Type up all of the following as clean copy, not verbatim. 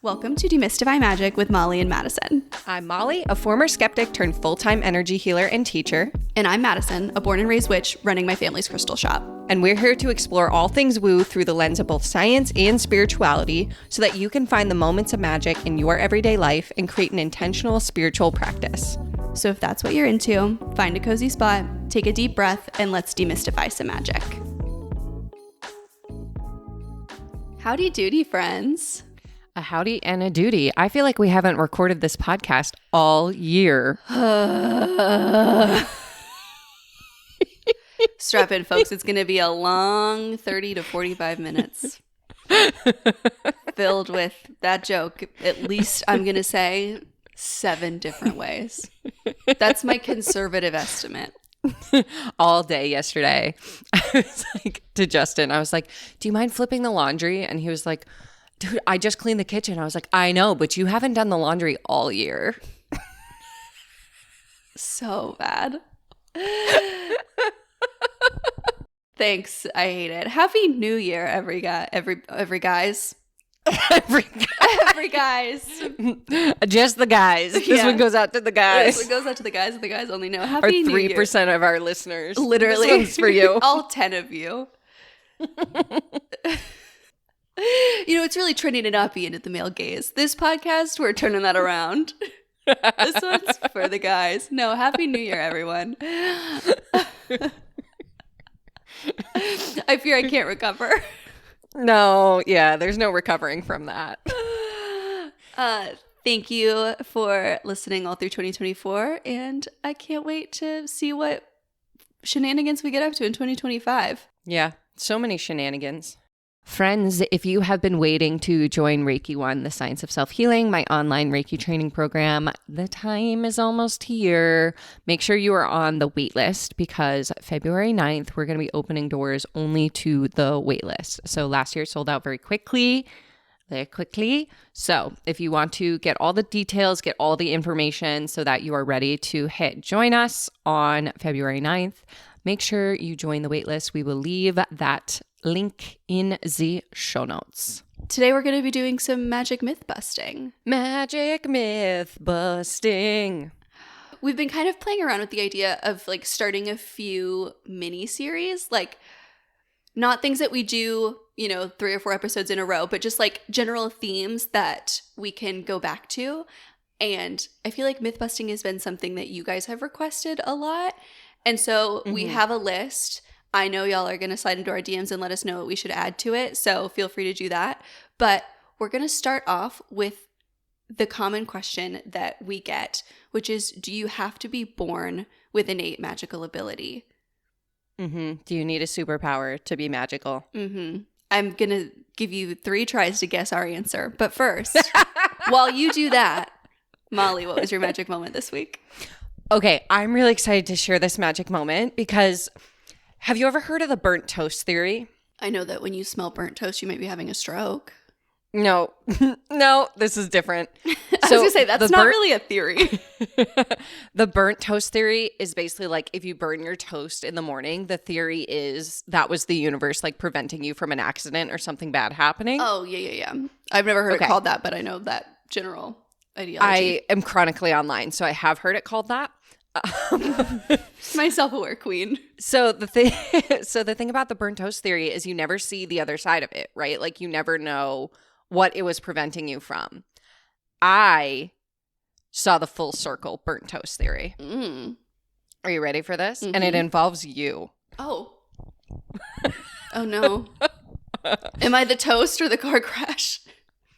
Welcome to Demystify Magic with Molly and Madison. I'm Molly, a former skeptic turned full-time energy healer and teacher. And I'm Madison, a born and raised witch running my family's crystal shop. And we're here to explore all things woo through the lens of both science and spirituality so that you can find the moments of magic in your everyday life and create an intentional spiritual practice. So if that's what you're into, find a cozy spot, take a deep breath, and let's demystify some magic. Howdy doody, friends. A howdy and a doody. I feel like we haven't recorded this podcast all year. Strap in, folks. It's going to be a long 30 to 45 minutes filled with that joke. At least I'm going to say 7 different ways. That's my conservative estimate. All day yesterday, I was like to Justin, I was like, do you mind flipping the laundry? And he was like, dude, I just cleaned the kitchen. I was like, I know, but you haven't done the laundry all year. So bad. Thanks. I hate it. Happy New Year, every guys. Every guys. Just the guys. This one goes out to the guys. This one goes out to the guys, and the guys only know. Or Happy New Year. 3% of our listeners. Literally. This one's for you. All 10 of you. You know, it's really trending to not be into the male gaze. This podcast, we're turning that around. This one's for the guys. No, Happy New Year, everyone. I fear I can't recover. No, yeah, there's no recovering from that. Thank you for listening all through 2024, and I can't wait to see what shenanigans we get up to in 2025. Yeah, so many shenanigans. Friends, if you have been waiting to join Reiki 1, the Science of Self-Healing, my online Reiki training program, the time is almost here. Make sure you are on the wait list because February 9th, we're going to be opening doors only to the wait list. So last year sold out very quickly. So if you want to get all the details, get all the information so that you are ready to join us on February 9th, make sure you join the wait list. We will leave that link in the show notes. Today we're going to be doing some magic myth busting. Magic myth busting. We've been kind of playing around with the idea of like starting a few mini series, like not things that we do, 3 or 4 episodes in a row, but just like general themes that we can go back to. And I feel like myth busting has been something that you guys have requested a lot. And so we have a list. I know y'all are going to slide into our DMs and let us know what we should add to it. So feel free to do that. But we're going to start off with the common question that we get, which is, do you have to be born with innate magical ability? Do you need a superpower to be magical? I'm going to give you 3 tries to guess our answer. But first, while you do that, Molly, what was your magic moment this week? Okay, I'm really excited to share this magic moment because have you ever heard of the burnt toast theory? I know that when you smell burnt toast, you might be having a stroke. No, this is different. I was going to say, that's not really a theory. The burnt toast theory is basically like if you burn your toast in the morning, the theory is that was the universe like preventing you from an accident or something bad happening. Oh, yeah. I've never heard it called that, but I know that general ideology. I am chronically online, so I have heard it called that. My self-aware queen. So the thing about the burnt toast theory is you never see the other side of it, right? Like you never know what it was preventing you from. I saw the full circle burnt toast theory. Are you ready for this? And it involves you. Oh no. Am I the toast or the car crash?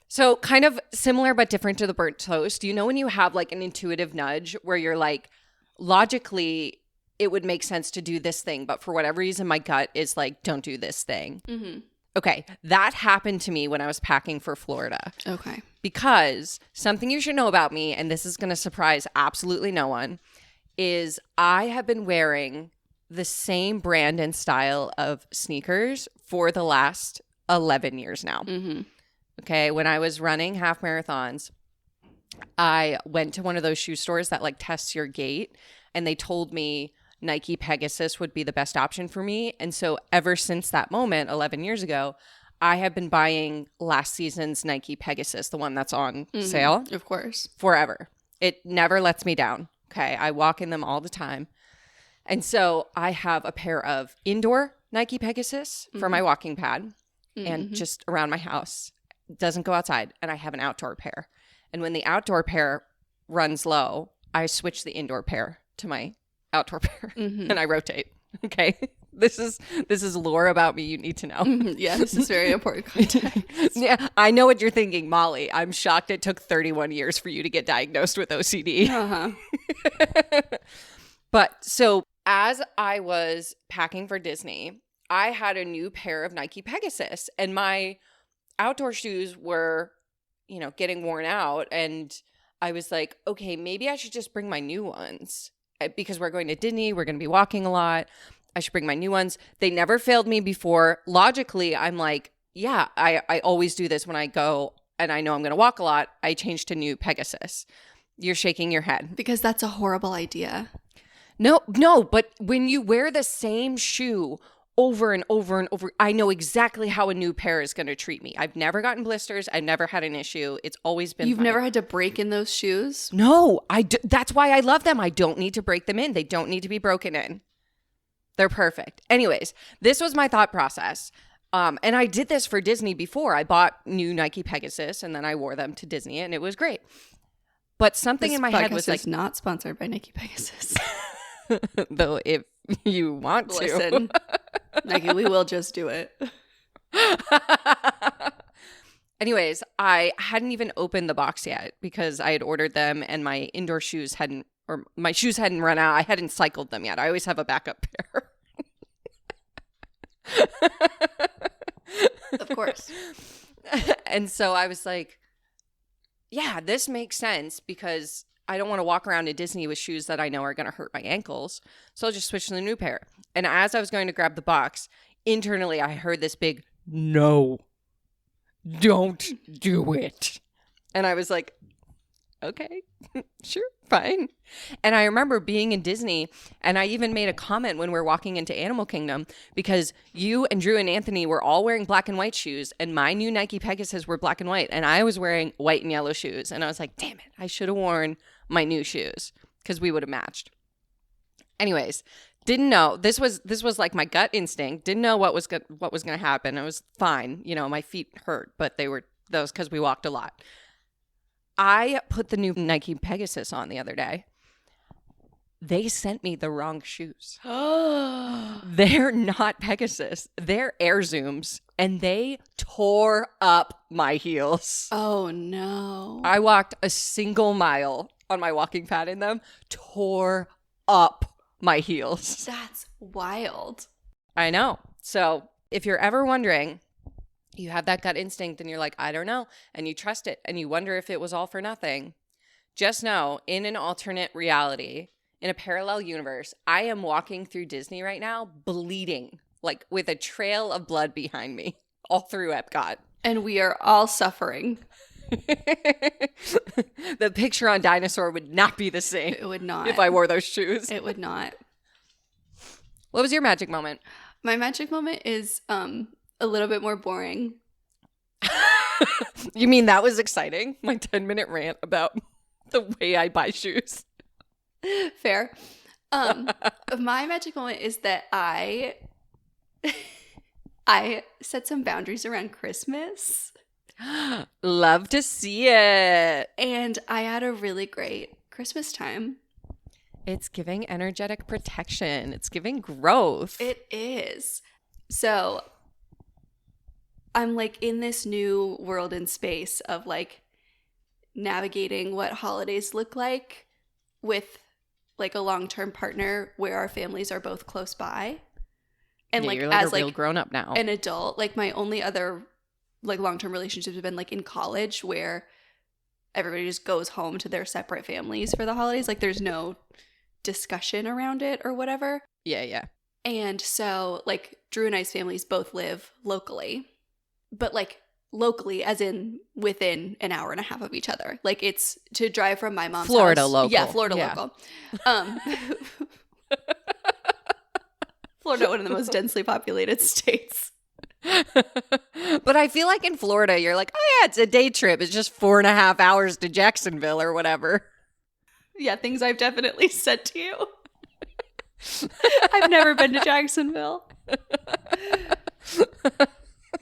So kind of similar but different to the burnt toast. You know when you have like an intuitive nudge where you're like, logically, it would make sense to do this thing, but for whatever reason, my gut is like, don't do this thing. Okay, that happened to me when I was packing for Florida. Okay. Because something you should know about me, and this is going to surprise absolutely no one, is I have been wearing the same brand and style of sneakers for the last 11 years now. Okay, when I was running half marathons, I went to one of those shoe stores that like tests your gait, and they told me Nike Pegasus would be the best option for me. And so ever since that moment, 11 years ago, I have been buying last season's Nike Pegasus, the one that's on sale, Of course. forever. It never lets me down. Okay. I walk in them all the time. And so I have a pair of indoor Nike Pegasus for my walking pad and just around my house. Doesn't go outside. And I have an outdoor pair. And when the outdoor pair runs low, I switch the indoor pair to my outdoor pair and I rotate. Okay. This is lore about me you need to know. Yeah, this is very important context. Yeah, I know what you're thinking, Molly. I'm shocked it took 31 years for you to get diagnosed with OCD. But so as I was packing for Disney, I had a new pair of Nike Pegasus and my outdoor shoes were, getting worn out. And I was like, okay, maybe I should just bring my new ones because we're going to Disney. We're going to be walking a lot. I should bring my new ones. They never failed me before. Logically, I'm like, yeah, I always do this when I go and I know I'm going to walk a lot. I change to new Pegasus. You're shaking your head. Because that's a horrible idea. No, but when you wear the same shoe over and over and over, I know exactly how a new pair is going to treat me. I've never gotten blisters. I've never had an issue. It's always been You've fine. never had to break in those shoes? No, that's why I love them. I don't need to break them in. They don't need to be broken in. They're perfect. Anyways, this was my thought process. And I did this for Disney before. I bought new Nike Pegasus and then I wore them to Disney and it was great. But something in my head was like, not sponsored by Nike Pegasus. though if you want to. Listen, Nike, we will just do it. Anyways, I hadn't even opened the box yet because I had ordered them and my indoor shoes my shoes hadn't run out. I hadn't cycled them yet. I always have a backup pair. Of course. And so I was like, yeah, this makes sense because I don't want to walk around at Disney with shoes that I know are going to hurt my ankles. So I'll just switch to the new pair. And as I was going to grab the box, internally I heard this big, no, don't do it. And I was like, okay, sure, fine. And I remember being in Disney, and I even made a comment when we were walking into Animal Kingdom because you and Drew and Anthony were all wearing black and white shoes, and my new Nike Pegasus were black and white, and I was wearing white and yellow shoes. And I was like, damn it, I should have worn my new shoes because we would have matched. Anyways, didn't know. This was like my gut instinct. Didn't know what was going to happen. It was fine. My feet hurt, but that was because we walked a lot. I put the new Nike Pegasus on the other day. They sent me the wrong shoes. They're not Pegasus. They're Air Zooms, and they tore up my heels. Oh, no. I walked a single mile on my walking pad in them, tore up my heels. That's wild. I know. So if you're ever wondering, you have that gut instinct and you're like, I don't know, and you trust it and you wonder if it was all for nothing, just know in an alternate reality, in a parallel universe, I am walking through Disney right now bleeding, like with a trail of blood behind me all through Epcot. And we are all suffering. The picture on Dinosaur would not be the same. It would not. If I wore those shoes. It would not. What was your magic moment? My magic moment is a little bit more boring. You mean that was exciting? My 10-minute rant about the way I buy shoes. Fair. My magic moment is that I set some boundaries around Christmas. Love to see it. And I had a really great Christmas time. It's giving energetic protection. It's giving growth. It is. So I'm like in this new world and space of like navigating what holidays look like with like a long-term partner where our families are both close by. And yeah, like you're like as a real like grown up now. an adult, like my only other like long-term relationships have been like in college where everybody just goes home to their separate families for the holidays. Like there's no discussion around it or whatever. Yeah. And so like Drew and I's families both live locally, but like locally as in within an hour and a half of each other. Like it's to drive from my mom's Florida house. local. Yeah, Florida local. Florida, one of the most densely populated states. But I feel like in Florida, you're like, oh yeah, it's a day trip. It's just 4.5 hours to Jacksonville or whatever. Yeah, things I've definitely said to you. I've never been to Jacksonville.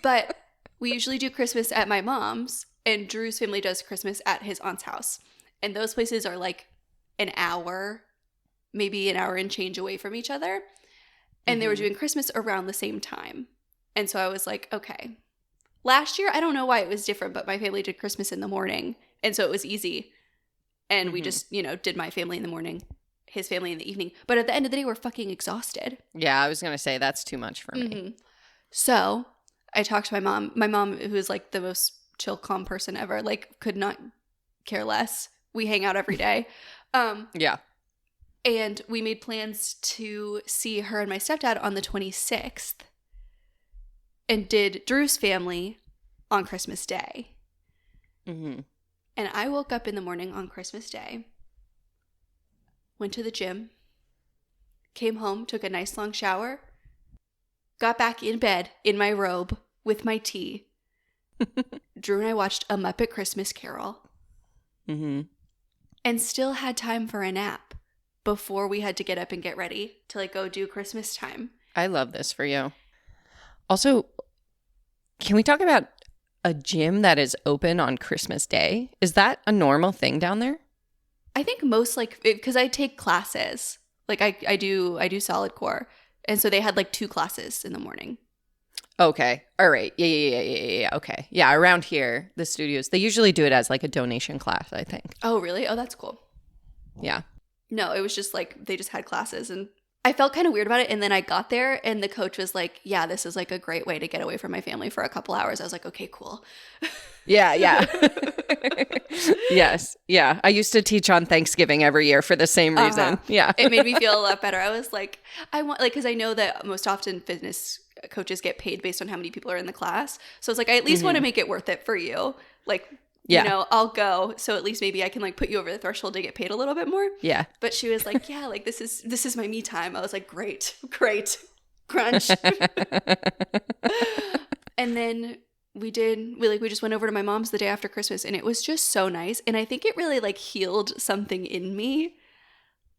But we usually do Christmas at my mom's, and Drew's family does Christmas at his aunt's house. And those places are like an hour, maybe an hour and change away from each other. And they were doing Christmas around the same time. And so I was like, okay. Last year, I don't know why it was different, but my family did Christmas in the morning. And so it was easy. And we just, did my family in the morning, his family in the evening. But at the end of the day, we're fucking exhausted. Yeah, I was going to say that's too much for me. So I talked to my mom. My mom, who is like the most chill, calm person ever, like could not care less. We hang out every day. Yeah. And we made plans to see her and my stepdad on the 26th and did Drew's family on Christmas Day. Mm-hmm. And I woke up in the morning on Christmas Day, went to the gym, came home, took a nice long shower, got back in bed in my robe with my tea. Drew and I watched A Muppet Christmas Carol. Mm-hmm. And still had time for a nap before we had to get up and get ready to like go do Christmas time. I love this for you. Also, can we talk about a gym that is open on Christmas Day? Is that a normal thing down there? I think most like, because I take classes, like I do solid core. And so they had like 2 classes in the morning. Okay. All right. Yeah. Okay. Yeah. Around here, the studios, they usually do it as like a donation class, I think. Oh, really? Oh, that's cool. Yeah. No, it was just like they just had classes and I felt kind of weird about it. And then I got there and the coach was like, yeah, this is like a great way to get away from my family for a couple hours. I was like, okay, cool. Yeah. Yes. Yeah. I used to teach on Thanksgiving every year for the same reason. Yeah. It made me feel a lot better. I was like, I want, like, because I know that most often fitness coaches get paid based on how many people are in the class. So it's like, I at least want to make it worth it for you. Like, I'll go. So at least maybe I can like put you over the threshold to get paid a little bit more. Yeah. But she was like, yeah, like this is my me time. I was like, great. Crunch. And then we just went over to my mom's the day after Christmas and it was just so nice. And I think it really like healed something in me.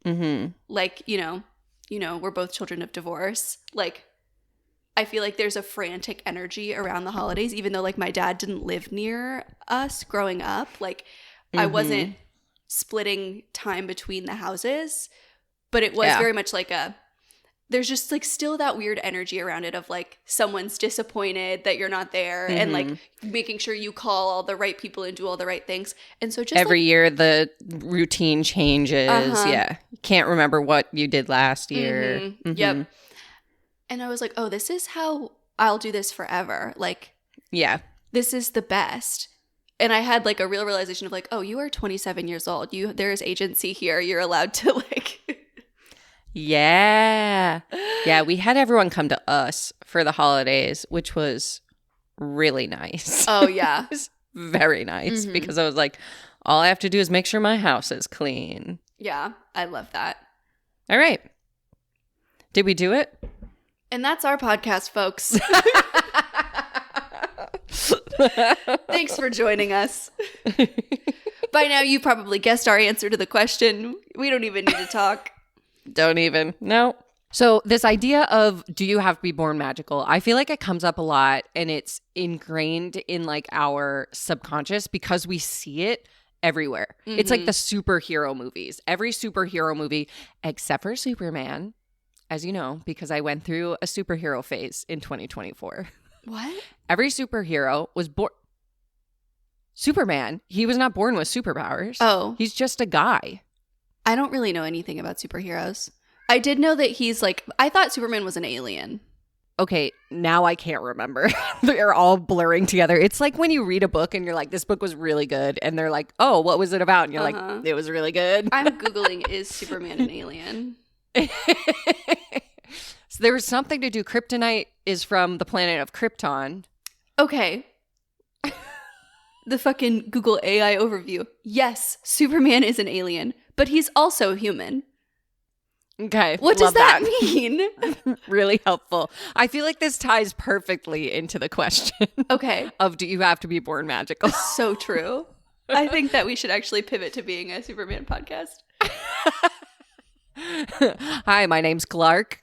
Mm-hmm. Like, we're both children of divorce. Like, I feel like there's a frantic energy around the holidays, even though like my dad didn't live near us growing up. Like I wasn't splitting time between the houses, but it was very much like there's just like still that weird energy around it of like someone's disappointed that you're not there and like making sure you call all the right people and do all the right things. And so just every year the routine changes. Yeah. Can't remember what you did last year. Mm-hmm. Yep. And I was like, oh, this is how I'll do this forever. Like, yeah, this is the best. And I had like a real realization of like, oh, you are 27 years old. There is agency here. You're allowed to like. Yeah. Yeah. We had everyone come to us for the holidays, which was really nice. Oh, yeah. It was very nice because I was like, all I have to do is make sure my house is clean. Yeah. I love that. All right. Did we do it? And that's our podcast, folks. Thanks for joining us. By now, you probably guessed our answer to the question. We don't even need to talk. Don't even. No. So this idea of do you have to be born magical? I feel like it comes up a lot and it's ingrained in like our subconscious because we see it everywhere. It's like the superhero movies. Every superhero movie, except for Superman, as you know, because I went through a superhero phase in 2024. What? Every superhero was born. Superman, he was not born with superpowers. Oh. He's just a guy. I don't really know anything about superheroes. I did know that he's like, I thought Superman was an alien. Okay, now I can't remember. They're all blurring together. It's like when you read a book and you're like, this book was really good. And they're like, oh, what was it about? And you're like, it was really good. I'm Googling, is Superman an alien? So there was something to do. Kryptonite is from the planet of Krypton. Okay. The fucking Google AI overview. Yes, Superman is an alien, but he's also human. Okay. What does that mean? Really helpful. I feel like this ties perfectly into the question Okay. of do you have to be born magical? So true. I think that we should actually pivot to being a Superman podcast. Hi, my name's Clark.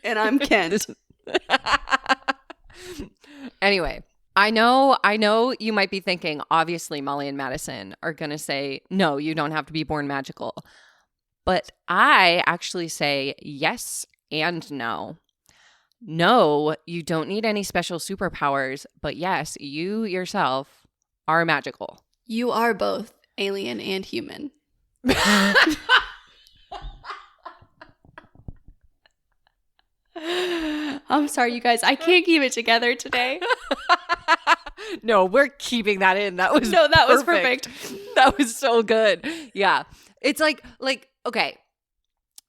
And I'm Kent. Anyway, I know you might be thinking, obviously Molly and Madison are going to say, no, you don't have to be born magical. But I actually say yes and no. No, you don't need any special superpowers, but yes, you yourself are magical. You are both alien and human. I'm sorry, you guys. I can't keep it together today. No, we're keeping that in. That was perfect. That was so good. Yeah. It's like okay.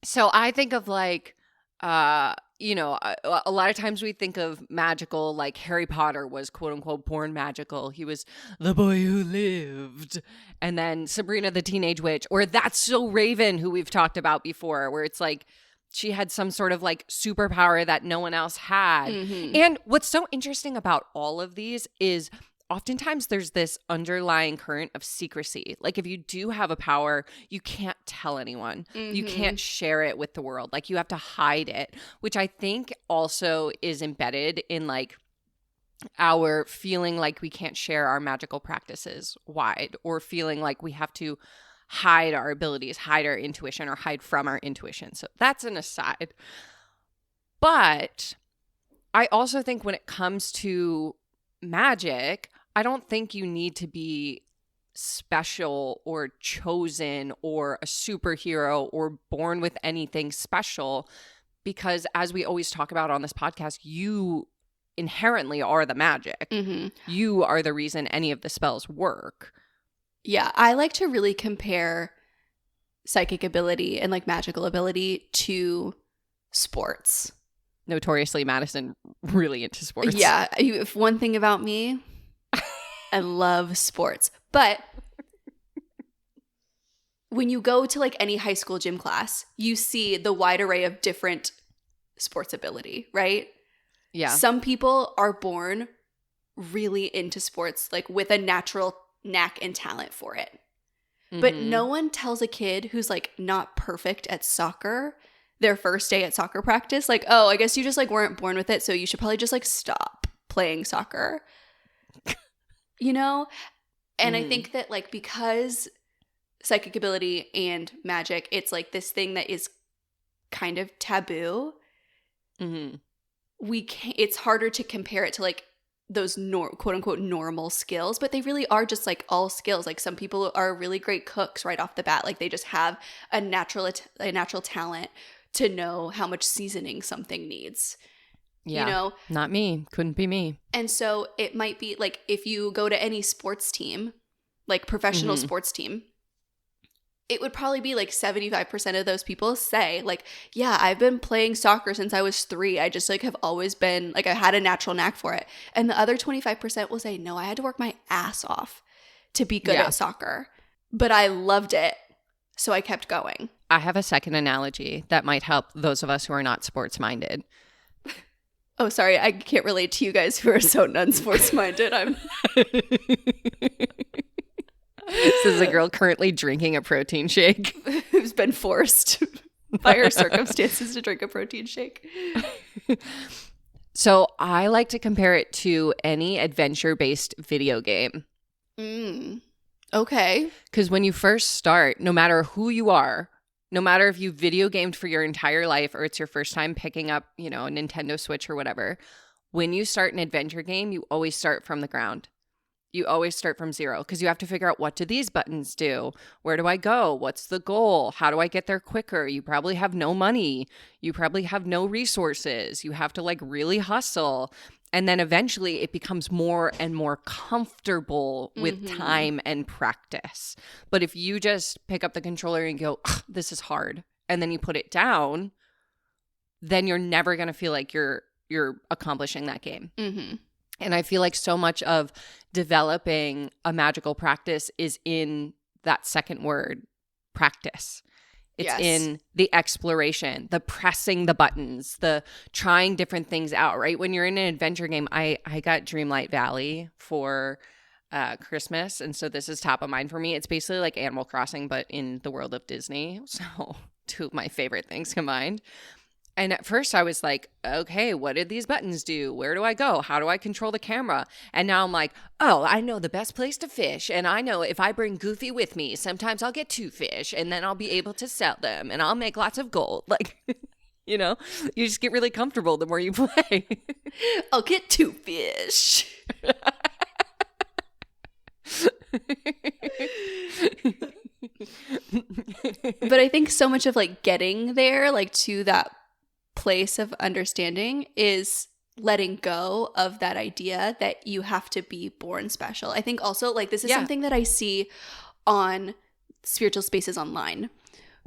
So I think of like a lot of times we think of magical, like Harry Potter was quote unquote born magical. He was the boy who lived. And then Sabrina the Teenage Witch, or That's So Raven, who we've talked about before, where it's like she had some sort of like superpower that no one else had. Mm-hmm. And what's so interesting about all of these is oftentimes there's this underlying current of secrecy. Like if you do have a power, you can't tell anyone. Mm-hmm. You can't share it with the world. Like you have to hide it, which I think also is embedded in like our feeling like we can't share our magical practices wide, or feeling like we have to hide our abilities, hide our intuition, or hide from our intuition. So that's an aside. But I also think when it comes to magic, I don't think you need to be special or chosen or a superhero or born with anything special, because as we always talk about on this podcast, you inherently are the magic. Mm-hmm. You are the reason any of the spells work. Yeah, I like to really compare psychic ability and like magical ability to sports. Notoriously, Madison really into sports. Yeah, if one thing about me, I love sports. But when you go to like any high school gym class, you see the wide array of different sports ability, right? Yeah. Some people are born really into sports, like with a natural knack and talent for it. But no one tells a kid who's like not perfect at soccer their first day at soccer practice, like, oh, I guess you just like weren't born with it, so you should probably just like stop playing soccer. You know? And I think that like because psychic ability and magic, it's like this thing that is kind of taboo. Mm-hmm. It's harder to compare it to like those quote unquote normal skills, but they really are just like all skills. Like some people are really great cooks right off the bat. Like they just have a natural talent to know how much seasoning something needs. Yeah. You know? Not me. Couldn't be me. And so it might be like if you go to any sports team, like professional sports team, it would probably be like 75% of those people say like, yeah, I've been playing soccer since I was 3. I just like have always been like, I had a natural knack for it. And the other 25% will say, no, I had to work my ass off to be good at soccer, but I loved it. So I kept going. I have a second analogy that might help those of us who are not sports minded. Oh, sorry. I can't relate to you guys who are so non-sports minded. This is a girl currently drinking a protein shake. Who's been forced by her circumstances to drink a protein shake. So I like to compare it to any adventure-based video game. Okay. Because when you first start, no matter who you are, no matter if you video gamed for your entire life or it's your first time picking up, a Nintendo Switch or whatever, when you start an adventure game, you always start from the ground. You always start from zero because you have to figure out, what do these buttons do? Where do I go? What's the goal? How do I get there quicker? You probably have no money. You probably have no resources. You have to like really hustle. And then eventually it becomes more and more comfortable with time and practice. But if you just pick up the controller and go, this is hard, and then you put it down, then you're never going to feel like you're accomplishing that game. Mm-hmm. And I feel like so much of developing a magical practice is in that second word, practice. It's Yes. in the exploration, the pressing the buttons, the trying different things out, right? When you're in an adventure game, I got Dreamlight Valley for Christmas. And so this is top of mind for me. It's basically like Animal Crossing, but in the world of Disney. So two of my favorite things combined. And at first I was like, okay, what did these buttons do? Where do I go? How do I control the camera? And now I'm like, oh, I know the best place to fish. And I know if I bring Goofy with me, sometimes I'll get 2 fish and then I'll be able to sell them and I'll make lots of gold. Like, you know, you just get really comfortable the more you play. I'll get 2 fish. But I think so much of like getting there, like to that place of understanding, is letting go of that idea that you have to be born special. I think also like this is something that I see on spiritual spaces online,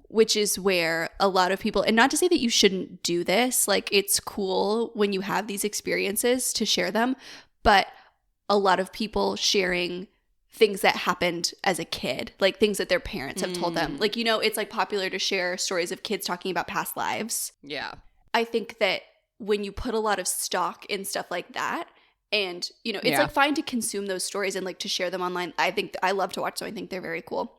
which is where a lot of people, and not to say that you shouldn't do this, like it's cool when you have these experiences to share them, but a lot of people sharing things that happened as a kid, like things that their parents have told them. Like, you know, it's like popular to share stories of kids talking about past lives. Yeah. I think that when you put a lot of stock in stuff like that, and, you know, it's like fine to consume those stories and like to share them online. I think I love to watch them. I think they're very cool.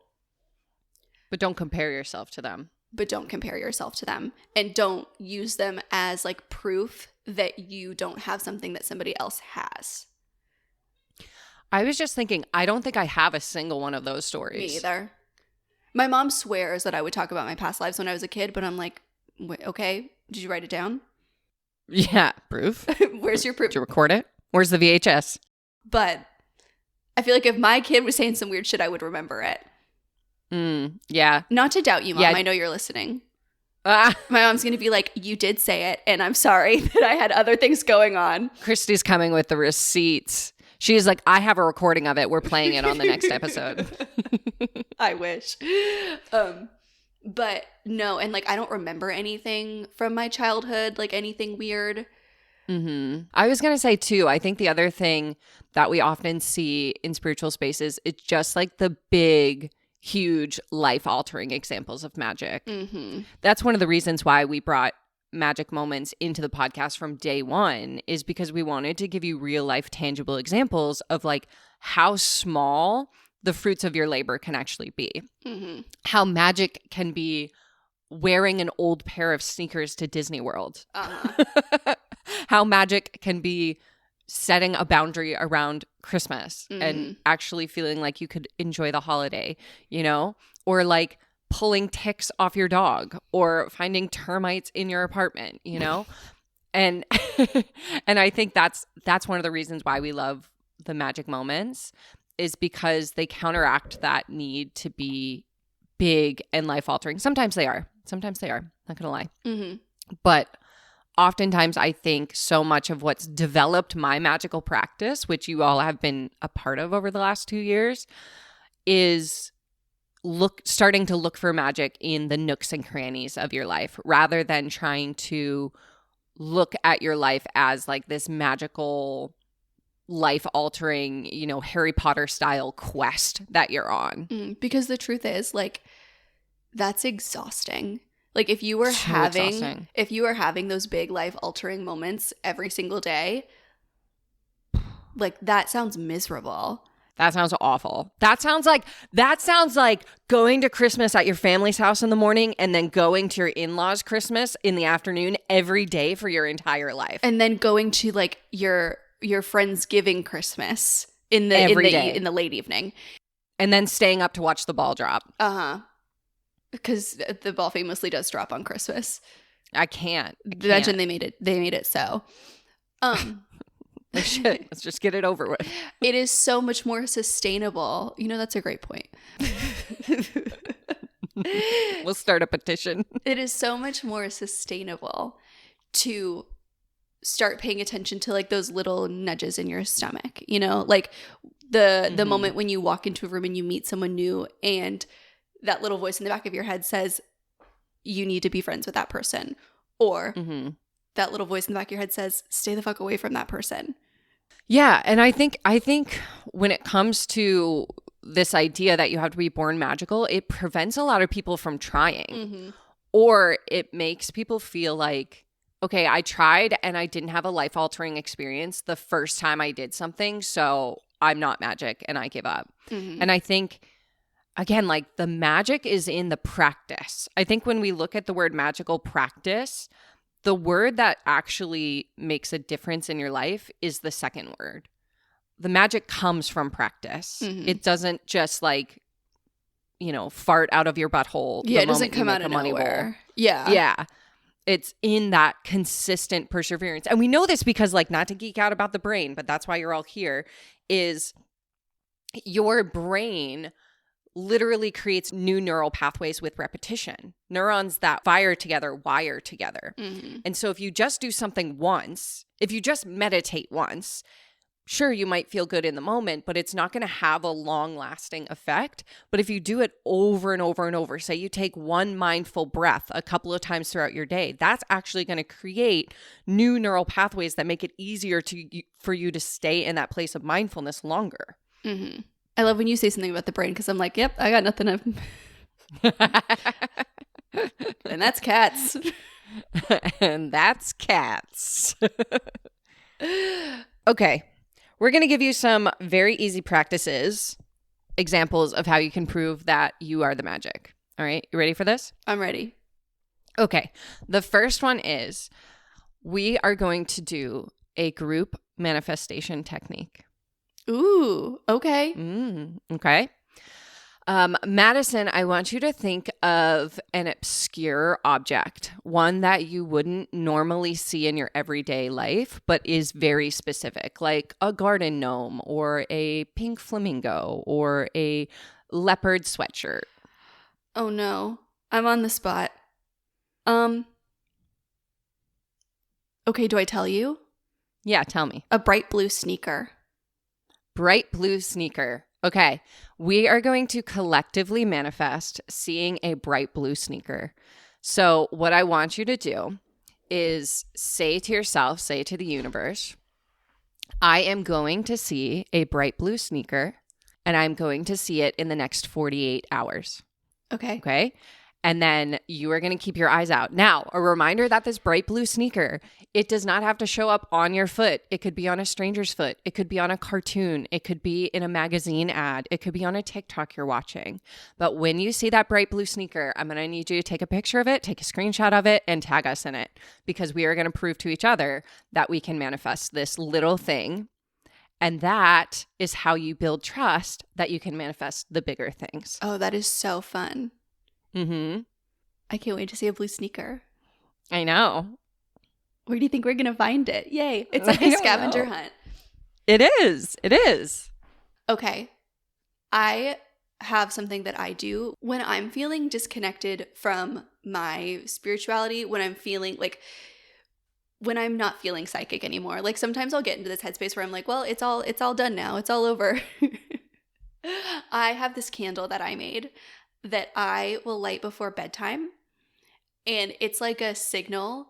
But don't compare yourself to them. But don't compare yourself to them, and don't use them as like proof that you don't have something that somebody else has. I was just thinking, I don't think I have a single one of those stories. Me either. My mom swears that I would talk about my past lives when I was a kid, but I'm like, wait, okay, did you write it down? Yeah, proof. Where's your proof? Did you record it? Where's the VHS? But I feel like if my kid was saying some weird shit, I would remember it. Yeah. Not to doubt you, Mom. Yeah. I know you're listening. My mom's going to be like, you did say it, and I'm sorry that I had other things going on. Christy's coming with the receipts. She's like, I have a recording of it. We're playing it on the next episode. I wish. But no, and like I don't remember anything from my childhood, like anything weird. I was going to say too, I think the other thing that we often see in spiritual spaces, it's just like the big, huge life-altering examples of magic. That's one of the reasons why we brought magic moments into the podcast from day one, is because we wanted to give you real life tangible examples of like how small the fruits of your labor can actually be. How magic can be wearing an old pair of sneakers to Disney World. How magic can be setting a boundary around Christmas and actually feeling like you could enjoy the holiday, you know? Or like pulling ticks off your dog, or finding termites in your apartment, you know? And and I think that's one of the reasons why we love the magic moments, is because they counteract that need to be big and life-altering. Sometimes they are. Not gonna lie. But oftentimes I think so much of what's developed my magical practice, which you all have been a part of over the last 2 years, is starting to look for magic in the nooks and crannies of your life, rather than trying to look at your life as like this magical, life-altering, you know, Harry Potter style quest that you're on. Because the truth is, like, that's exhausting. Like if you were having those big life-altering moments every single day, like that sounds miserable. That sounds awful. That sounds like going to Christmas at your family's house in the morning and then going to your in-laws' Christmas in the afternoon every day for your entire life. And then going to like your Friendsgiving Christmas in the late evening. And then staying up to watch the ball drop. Because the ball famously does drop on Christmas. I can't. Imagine they made it so. Shit, let's just get it over with. It is so much more sustainable. You know, that's a great point. We'll start a petition. It is so much more sustainable to start paying attention to like those little nudges in your stomach, you know, like the moment when you walk into a room and you meet someone new and that little voice in the back of your head says, you need to be friends with that person. Or that little voice in the back of your head says, stay the fuck away from that person. Yeah. And I think when it comes to this idea that you have to be born magical, it prevents a lot of people from trying. Mm-hmm. Or it makes people feel like, okay, I tried and I didn't have a life-altering experience the first time I did something, so I'm not magic and I give up. Mm-hmm. And I think, again, like the magic is in the practice. I think when we look at the word magical practice, the word that actually makes a difference in your life is the second word. The magic comes from practice. Mm-hmm. It doesn't just like, fart out of your butthole. Yeah, it doesn't come out of nowhere. Yeah. Yeah. It's in that consistent perseverance. And we know this because, like, not to geek out about the brain, but that's why you're all here, is your brain literally creates new neural pathways with repetition. Neurons that fire together wire together. Mm-hmm. And so if you just do something once, if you just meditate once, sure, you might feel good in the moment, but it's not going to have a long-lasting effect. But if you do it over and over and over, say you take one mindful breath a couple of times throughout your day, that's actually going to create new neural pathways that make it easier for you to stay in that place of mindfulness longer. Mm-hmm. I love when you say something about the brain because I'm like, yep, I got nothing. And that's cats. And that's cats. Okay. We're going to give you some very easy practices, examples of how you can prove that you are the magic. All right. You ready for this? I'm ready. Okay. The first one is we are going to do a group manifestation technique. Ooh, okay. Okay. Madison, I want you to think of an obscure object, one that you wouldn't normally see in your everyday life, but is very specific, like a garden gnome or a pink flamingo or a leopard sweatshirt. Oh no, I'm on the spot. Okay, do I tell you? Yeah, tell me. A bright blue sneaker. Bright blue sneaker. Okay, we are going to collectively manifest seeing a bright blue sneaker. So what I want you to do is say to yourself, say to the universe, I am going to see a bright blue sneaker and I'm going to see it in the next 48 hours. Okay. Okay. And then you are going to keep your eyes out. Now, a reminder that this bright blue sneaker, it does not have to show up on your foot. It could be on a stranger's foot. It could be on a cartoon. It could be in a magazine ad. It could be on a TikTok you're watching. But when you see that bright blue sneaker, I'm going to need you to take a picture of it, take a screenshot of it, and tag us in it because we are going to prove to each other that we can manifest this little thing. And that is how you build trust that you can manifest the bigger things. Oh, that is so fun. Mm-hmm. I can't wait to see a blue sneaker. I know. Where do you think we're going to find it? Yay. It's like a scavenger hunt. It is. It is. Okay. I have something that I do when I'm feeling disconnected from my spirituality, when I'm feeling like, when I'm not feeling psychic anymore. Like sometimes I'll get into this headspace where I'm like, well, it's all done now. It's all over. I have this candle that I made that I will light before bedtime. And it's like a signal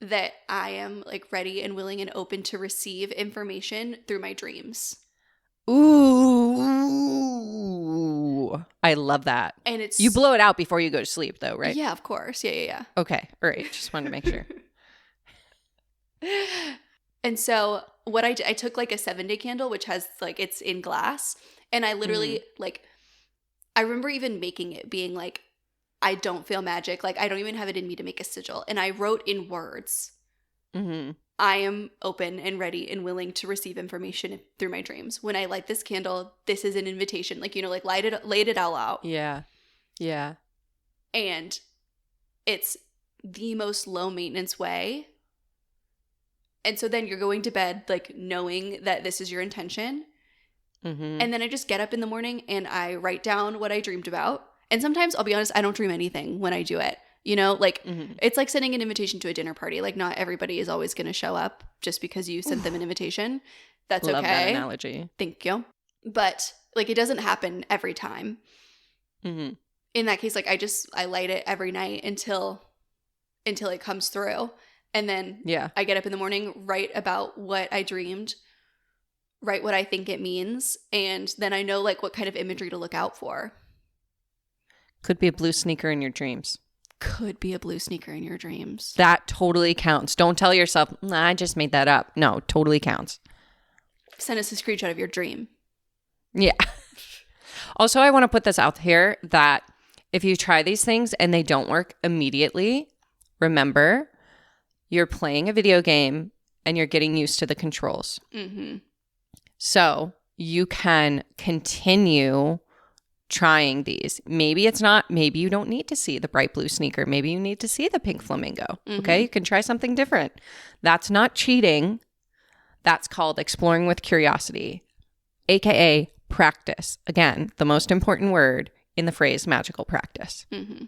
that I am like ready and willing and open to receive information through my dreams. Ooh. I love that. And it's You blow it out before you go to sleep though, right? Yeah, of course. Yeah. Okay. All right. Just wanted to make sure. And so what I took like a 7-day candle, which has like, it's in glass. And I literally like, I remember even making it being like, I don't feel magic. Like I don't even have it in me to make a sigil. And I wrote in words, I am open and ready and willing to receive information through my dreams. When I light this candle, this is an invitation. Like, like laid it all out. Yeah. Yeah. And it's the most low maintenance way. And so then you're going to bed like knowing that this is your intention. And then I just get up in the morning and I write down what I dreamed about. And sometimes, I'll be honest, I don't dream anything when I do it. Like it's like sending an invitation to a dinner party. Like not everybody is always going to show up just because you sent them an invitation. That's okay. Love that analogy. Thank you. But like it doesn't happen every time. In that case, like I light it every night until it comes through. And then I get up in the morning, write about what I dreamed, write what I think it means, and then I know like what kind of imagery to look out for. Could be a blue sneaker in your dreams. Could be a blue sneaker in your dreams. That totally counts. Don't tell yourself, nah, I just made that up. No, totally counts. Send us a screenshot of your dream. Yeah. Also, I want to put this out here that if you try these things and they don't work immediately, remember, you're playing a video game and you're getting used to the controls. Mm-hmm. So you can continue trying these. Maybe it's not, maybe you don't need to see the bright blue sneaker. Maybe you need to see the pink flamingo. Mm-hmm. Okay. You can try something different. That's not cheating. That's called exploring with curiosity, AKA practice. Again, the most important word in the phrase magical practice. Mm-hmm.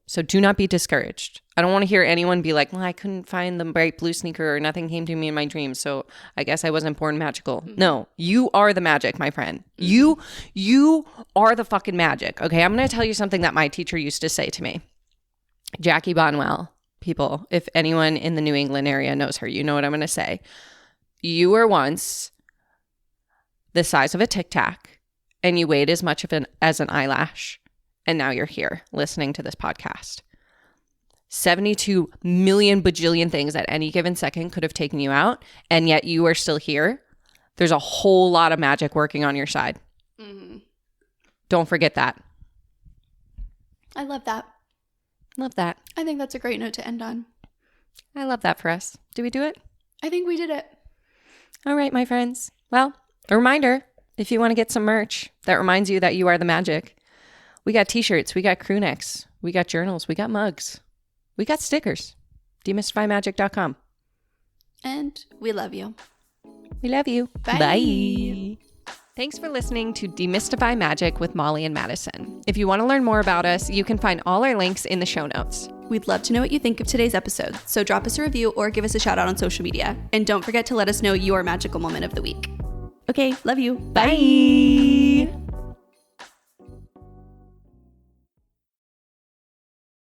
So do not be discouraged. I don't want to hear anyone be like, well, I couldn't find the bright blue sneaker or nothing came to me in my dreams, so I guess I wasn't born magical. Mm-hmm. No, you are the magic, my friend. Mm-hmm. You are the fucking magic. Okay, I'm going to tell you something that my teacher used to say to me. Jackie Bonwell, people, if anyone in the New England area knows her, you know what I'm going to say. You were once the size of a Tic Tac and you weighed as much as an eyelash. And now you're here listening to this podcast. 72 million bajillion things at any given second could have taken you out, and yet you are still here. There's a whole lot of magic working on your side. Mm-hmm. Don't forget that. I love that. Love that. I think that's a great note to end on. I love that for us. Did we do it? I think we did it. All right, my friends. Well, a reminder, if you want to get some merch that reminds you that you are the magic, we got t-shirts, we got crew necks, we got journals, we got mugs, we got stickers. Demystifymagic.com. And we love you. We love you. Bye. Bye. Thanks for listening to Demystify Magic with Molly and Madison. If you want to learn more about us, you can find all our links in the show notes. We'd love to know what you think of today's episode, so drop us a review or give us a shout out on social media. And don't forget to let us know your magical moment of the week. Okay, love you. Bye.